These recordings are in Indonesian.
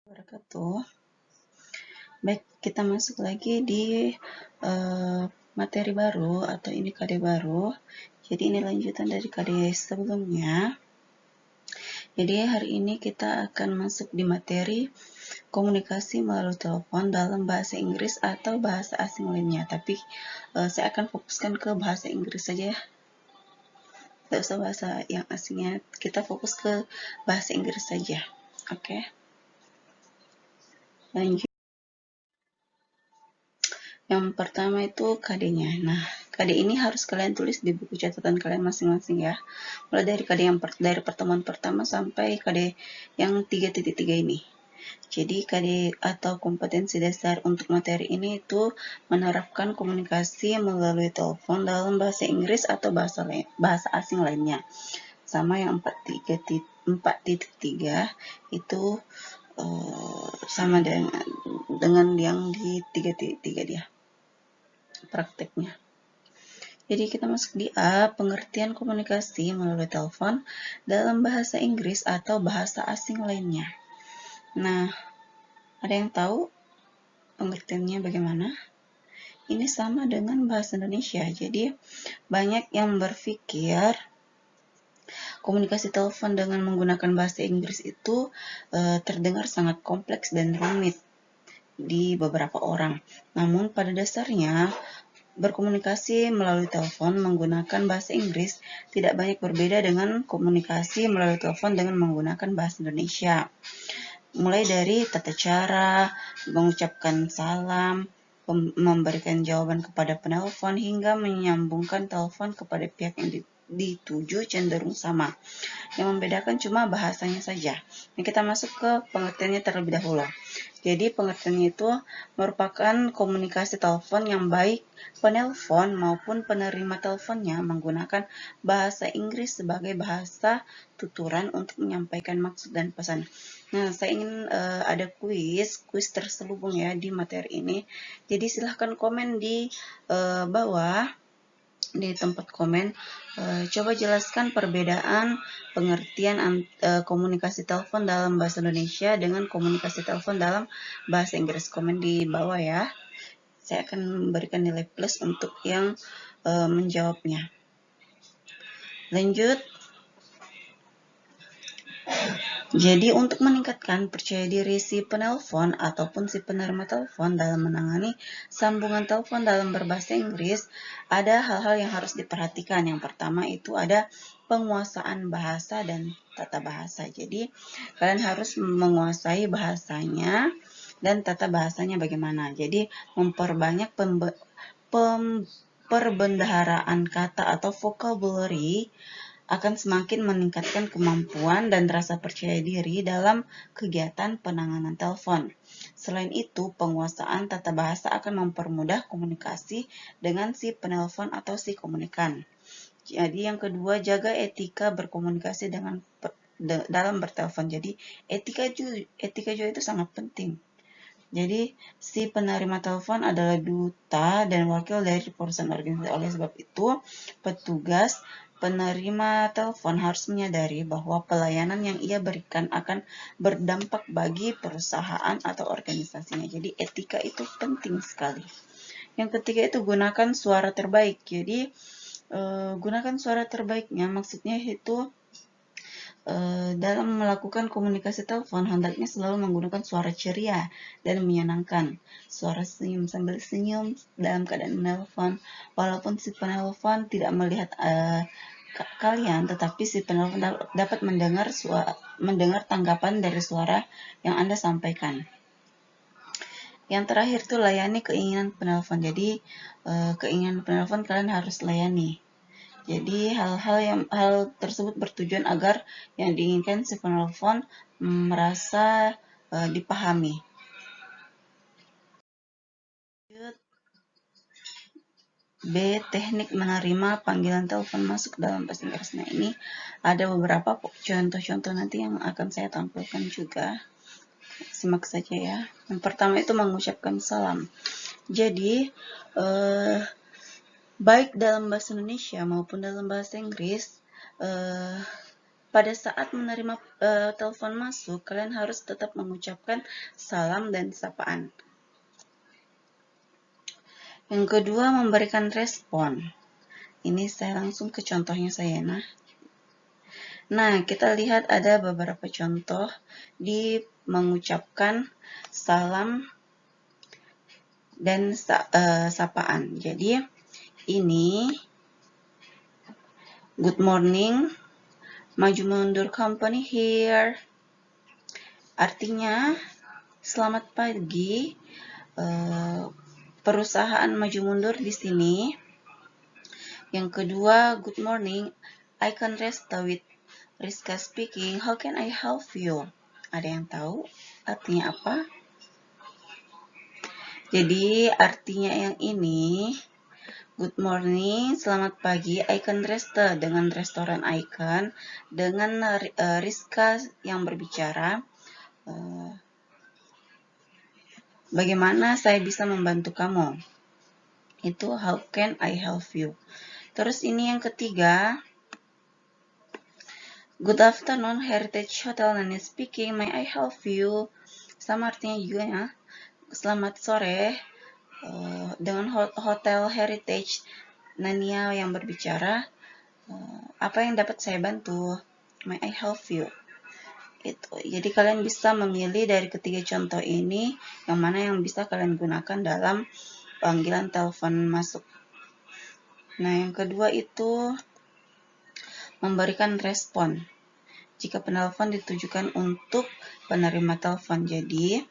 Wabarakatuh. Baik, kita masuk lagi di materi baru atau ini KD baru. Jadi ini lanjutan dari KD sebelumnya. Jadi hari ini kita akan masuk di materi komunikasi melalui telepon dalam bahasa Inggris atau bahasa asing lainnya. Tapi saya akan fokuskan ke bahasa Inggris saja ya. Tidak usah bahasa yang asingnya, kita fokus ke bahasa Inggris saja. Oke. Lanjut. Yang pertama itu KD-nya. Nah, KD ini harus kalian tulis di buku catatan kalian masing-masing ya. Mulai dari KD yang dari pertemuan pertama sampai KD yang 3.3 ini. Jadi KD atau kompetensi dasar untuk materi ini itu menerapkan komunikasi melalui telepon dalam bahasa Inggris atau bahasa asing lainnya. Sama yang 4.3 itu sama dengan yang di 3.3 dia prakteknya. Jadi kita masuk di A, pengertian komunikasi melalui telepon dalam bahasa Inggris atau bahasa asing lainnya. Nah, ada yang tahu pengertiannya bagaimana? Ini sama dengan bahasa Indonesia. Jadi banyak yang berpikir komunikasi telepon dengan menggunakan bahasa Inggris itu terdengar sangat kompleks dan rumit di beberapa orang. Namun pada dasarnya berkomunikasi melalui telepon menggunakan bahasa Inggris tidak banyak berbeda dengan komunikasi melalui telepon dengan menggunakan bahasa Indonesia. Mulai dari tata cara, mengucapkan salam, memberikan jawaban kepada penelpon, hingga menyambungkan telepon kepada pihak yang dituju cenderung sama. Yang membedakan cuma bahasanya saja. Nah, kita masuk ke pengertiannya terlebih dahulu. Jadi pengertiannya itu merupakan komunikasi telepon yang baik penelpon maupun penerima teleponnya menggunakan bahasa Inggris sebagai bahasa tuturan untuk menyampaikan maksud dan pesan. Nah, saya ingin ada kuis terselubung ya di materi ini. Jadi silahkan komen di bawah di tempat komen. Coba jelaskan perbedaan pengertian komunikasi telepon dalam bahasa Indonesia dengan komunikasi telepon dalam bahasa Inggris. Komen di bawah ya. Saya akan memberikan nilai plus untuk yang menjawabnya. Lanjut. Jadi untuk meningkatkan percaya diri si penelpon ataupun si penerima telepon dalam menangani sambungan telepon dalam berbahasa Inggris, ada hal-hal yang harus diperhatikan. Yang pertama itu ada penguasaan bahasa dan tata bahasa. Jadi kalian harus menguasai bahasanya dan tata bahasanya bagaimana. Jadi memperbanyak perbendaharaan kata atau vocabulary akan semakin meningkatkan kemampuan dan rasa percaya diri dalam kegiatan penanganan telepon. Selain itu, penguasaan tata bahasa akan mempermudah komunikasi dengan si penelpon atau si komunikan. Jadi yang kedua, jaga etika berkomunikasi dalam bertelepon. Jadi etika juga itu sangat penting. Jadi si penerima telepon adalah duta dan wakil dari perusahaan organisasi. Oleh sebab itu, petugas penerima telepon harus menyadari bahwa pelayanan yang ia berikan akan berdampak bagi perusahaan atau organisasinya. Jadi etika itu penting sekali. Yang ketiga itu gunakan suara terbaik. Jadi gunakan suara terbaiknya maksudnya itu dalam melakukan komunikasi telepon hendaknya selalu menggunakan suara ceria dan menyenangkan. Suara senyum sambil senyum dalam keadaan menelpon. Walaupun si penelpon tidak melihat kalian, tetapi si penelpon dapat mendengar tanggapan dari suara yang Anda sampaikan. Yang terakhir itu layani keinginan penelpon. Jadi keinginan penelpon kalian harus layani. Jadi hal tersebut bertujuan agar yang diinginkan si penelpon merasa dipahami. B. Teknik menerima panggilan telepon masuk dalam bahasa Inggris. Nah, ini ada beberapa contoh-contoh nanti yang akan saya tampilkan juga. Simak saja ya. Yang pertama itu mengucapkan salam. Jadi, baik dalam bahasa Indonesia maupun dalam bahasa Inggris, pada saat menerima telepon masuk, kalian harus tetap mengucapkan salam dan sapaan. Yang kedua, memberikan respon. Ini saya langsung ke contohnya saya. Nah, kita lihat ada beberapa contoh di mengucapkan salam dan sapaan. Jadi, ini good morning, maju mundur company here. Artinya, selamat pagi, perusahaan maju mundur di sini. Yang kedua, good morning, I can rest with Rizka speaking, how can I help you? Ada yang tahu artinya apa? Jadi artinya yang ini, good morning, selamat pagi, I can rest dengan restoran Icon, dengan Rizka yang berbicara, bagaimana saya bisa membantu kamu? Itu how can I help you? Terus ini yang ketiga, good afternoon, Heritage Hotel Nani speaking, may I help you? Sama artinya juga ya. Selamat sore, dengan Hotel Heritage Nania yang berbicara, apa yang dapat saya bantu? May I help you? Itu. Jadi kalian bisa memilih dari ketiga contoh ini yang mana yang bisa kalian gunakan dalam panggilan telepon masuk. Nah, yang kedua itu memberikan respon. Jika penelpon ditujukan untuk penerima telepon. Jadi,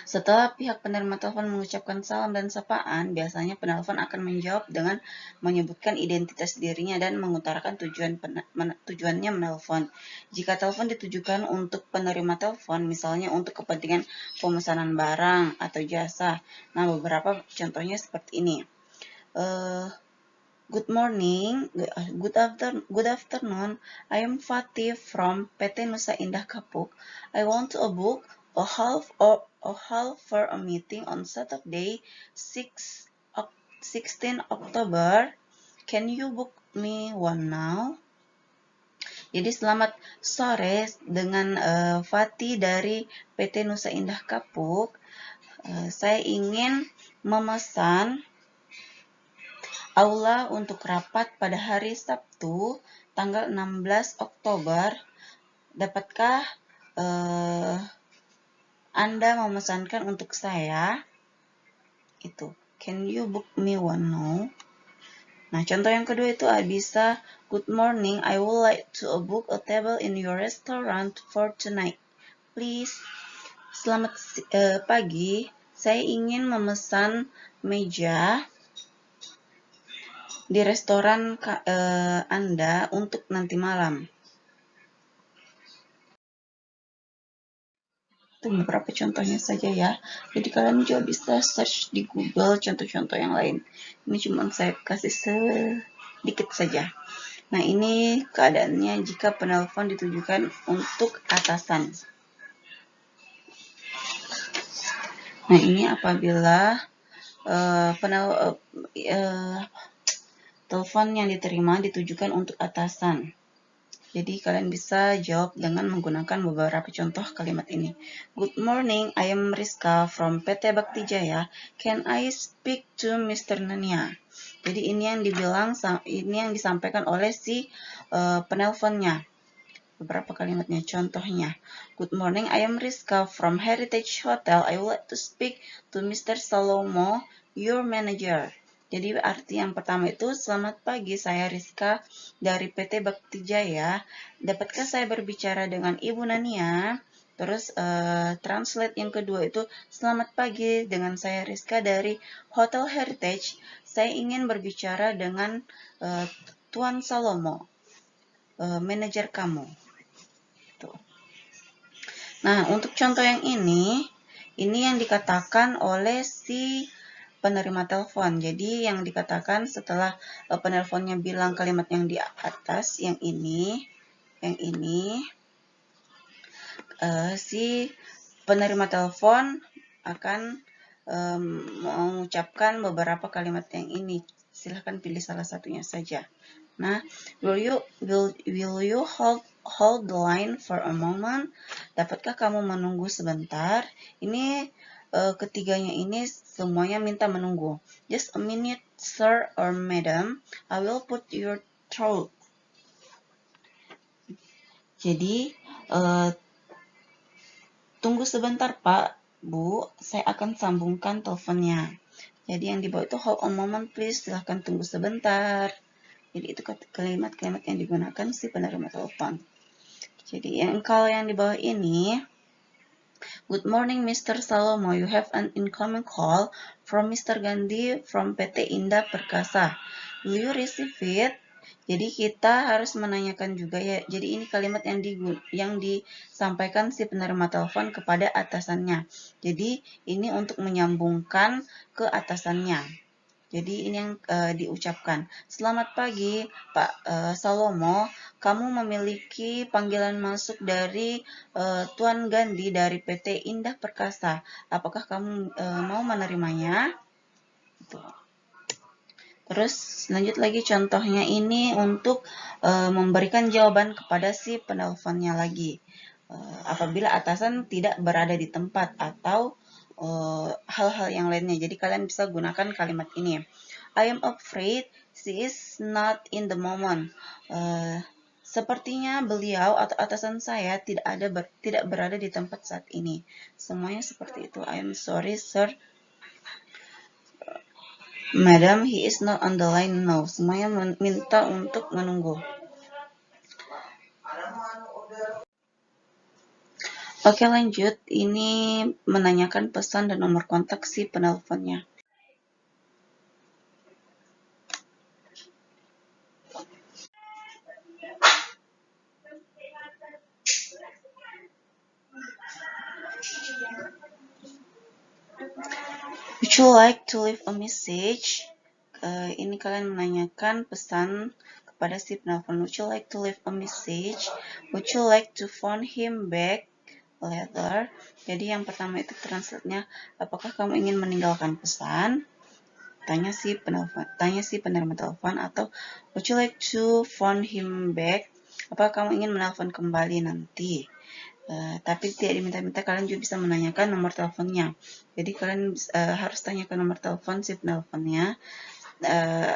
setelah pihak penerima telepon mengucapkan salam dan sapaan, biasanya penelpon akan menjawab dengan menyebutkan identitas dirinya dan mengutarakan tujuannya menelpon. Jika telepon ditujukan untuk penerima telepon, misalnya untuk kepentingan pemesanan barang atau jasa. Nah, beberapa contohnya seperti ini. Good morning, good afternoon. I am Fatih from PT Nusa Indah Kapuk. I want to book a hall for a meeting on Saturday, 16 October. Can you book me one now? Jadi selamat sore dengan Fatih dari PT Nusa Indah Kapuk. Saya ingin memesan aula untuk rapat pada hari Sabtu, tanggal 16 Oktober. Dapatkah Anda memesankan untuk saya? Itu. Can you book me one now? Nah, contoh yang kedua itu bisa, good morning, I would like to book a table in your restaurant for tonight. Please. Selamat pagi, saya ingin memesan meja di restoran Anda untuk nanti malam. Itu beberapa contohnya saja ya. Jadi kalian juga bisa search di Google contoh-contoh yang lain. Ini cuma saya kasih sedikit saja. Nah, ini keadaannya jika penelpon ditujukan untuk atasan. Nah, ini apabila telepon yang diterima ditujukan untuk atasan. Jadi kalian bisa jawab dengan menggunakan beberapa contoh kalimat ini. Good morning, I am Rizka from PT Bakti Jaya. Can I speak to Mr. Nania? Jadi ini yang disampaikan oleh si penelponnya. Beberapa kalimatnya, contohnya. Good morning, I am Rizka from Heritage Hotel. I would like to speak to Mr. Salomo, your manager. Jadi arti yang pertama itu, selamat pagi, saya Rizka dari PT Bakti Jaya. Dapatkah saya berbicara dengan Ibu Nania? Terus translate yang kedua itu, selamat pagi, dengan saya Rizka dari Hotel Heritage. Saya ingin berbicara dengan Tuan Salomo, manajer kamu. Tuh. Nah, untuk contoh yang ini yang dikatakan oleh si penerima telepon. Jadi yang dikatakan setelah penelponnya bilang kalimat yang di atas, yang ini, si penerima telepon akan mengucapkan beberapa kalimat yang ini. Silahkan pilih salah satunya saja. Nah, will you hold the line for a moment? Dapatkah kamu menunggu sebentar? Ini ketiganya ini semuanya minta menunggu. Just a minute, sir or madam. I will put your through. Jadi, tunggu sebentar Pak, Bu, saya akan sambungkan teleponnya. Jadi yang di bawah itu hold on moment please, silahkan tunggu sebentar. Jadi itu kalimat-kalimat yang digunakan si penerima telepon. Jadi kalau yang di bawah ini, good morning Mr. Salomo, you have an incoming call from Mr. Gandhi from PT Indah Perkasa. Will you receive it? Jadi kita harus menanyakan juga ya. Jadi ini kalimat yang disampaikan si penerima telepon kepada atasannya. Jadi ini untuk menyambungkan ke atasannya. Jadi ini yang diucapkan. Selamat pagi Pak Salomo, kamu memiliki panggilan masuk dari Tuan Gandhi dari PT Indah Perkasa. Apakah kamu mau menerimanya? Terus lanjut lagi contohnya ini untuk memberikan jawaban kepada si penelponnya lagi. Apabila atasan tidak berada di tempat atau hal-hal yang lainnya. Jadi kalian bisa gunakan kalimat ini. I am afraid she is not in the moment. Sepertinya beliau atau atasan saya tidak berada di tempat saat ini. Semuanya seperti itu. I am sorry, sir. Madam, he is not on the line now. Semuanya minta untuk menunggu. Oke, lanjut. Ini menanyakan pesan dan nomor kontak si penelponnya. Would you like to leave a message? Ini kalian menanyakan pesan kepada si penelpon. Would you like to leave a message? Would you like to phone him back later? Jadi yang pertama itu translate-nya, apakah kamu ingin meninggalkan pesan? Tanya si penerima telepon, atau would you like to phone him back? Apakah kamu ingin menelpon kembali nanti? Tapi tidak diminta-minta, kalian juga bisa menanyakan nomor teleponnya. Jadi kalian harus tanyakan nomor telepon si penelponnya.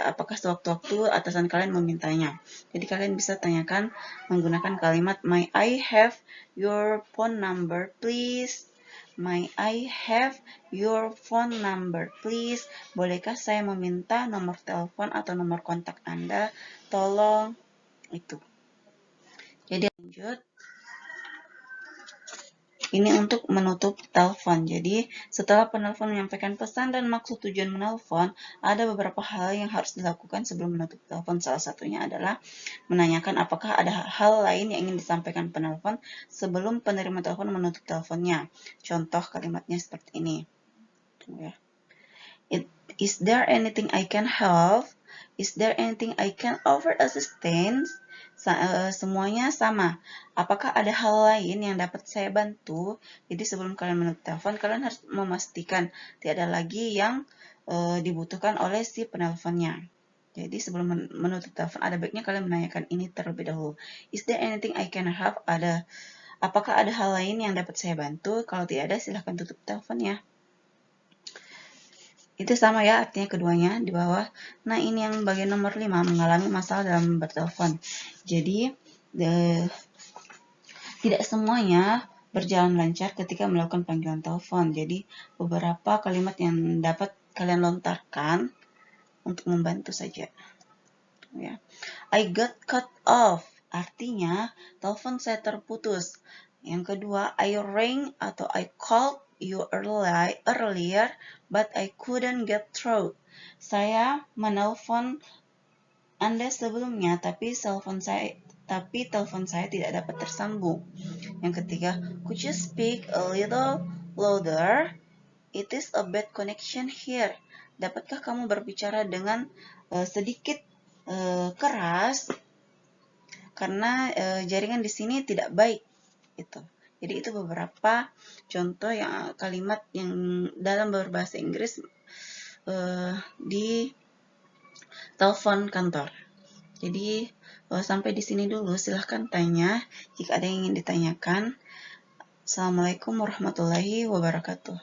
Apakah sewaktu-waktu atasan kalian memintanya. Jadi kalian bisa tanyakan menggunakan kalimat may I have your phone number please? May I have your phone number please? Bolehkah saya meminta nomor telepon atau nomor kontak Anda? Tolong. Itu. Jadi lanjut. Ini untuk menutup telepon. Jadi, setelah penelpon menyampaikan pesan dan maksud tujuan menelpon, ada beberapa hal yang harus dilakukan sebelum menutup telepon. Salah satunya adalah menanyakan apakah ada hal lain yang ingin disampaikan penelpon sebelum penerima telepon menutup teleponnya. Contoh kalimatnya seperti ini. Tunggu ya. Is there anything I can help? Is there anything I can offer assistance? Semuanya sama. Apakah ada hal lain yang dapat saya bantu? Jadi sebelum kalian menutup telepon, kalian harus memastikan tidak ada lagi yang dibutuhkan oleh si penelponnya. Jadi sebelum menutup telepon, ada baiknya kalian menanyakan ini terlebih dahulu. Is there anything I can help? Apakah ada hal lain yang dapat saya bantu? Kalau tidak ada, silahkan tutup teleponnya. Itu sama ya artinya keduanya di bawah. Nah ini yang bagian nomor 5, mengalami masalah dalam bertelepon. Jadi tidak semuanya berjalan lancar ketika melakukan panggilan telepon. Jadi beberapa kalimat yang dapat kalian lontarkan untuk membantu saja. Ya. I got cut off, artinya telepon saya terputus. Yang kedua, I rang atau I called you earlier, but I couldn't get through. Saya menelpon Anda sebelumnya, tapi telepon saya tidak dapat tersambung. Yang ketiga, could you speak a little louder? It is a bad connection here. Dapatkah kamu berbicara dengan sedikit keras? Karena jaringan di sini tidak baik. Itu. Jadi itu beberapa contoh yang kalimat yang dalam berbahasa Inggris di telepon kantor. Jadi sampai di sini dulu, silahkan tanya jika ada yang ingin ditanyakan. Assalamualaikum warahmatullahi wabarakatuh.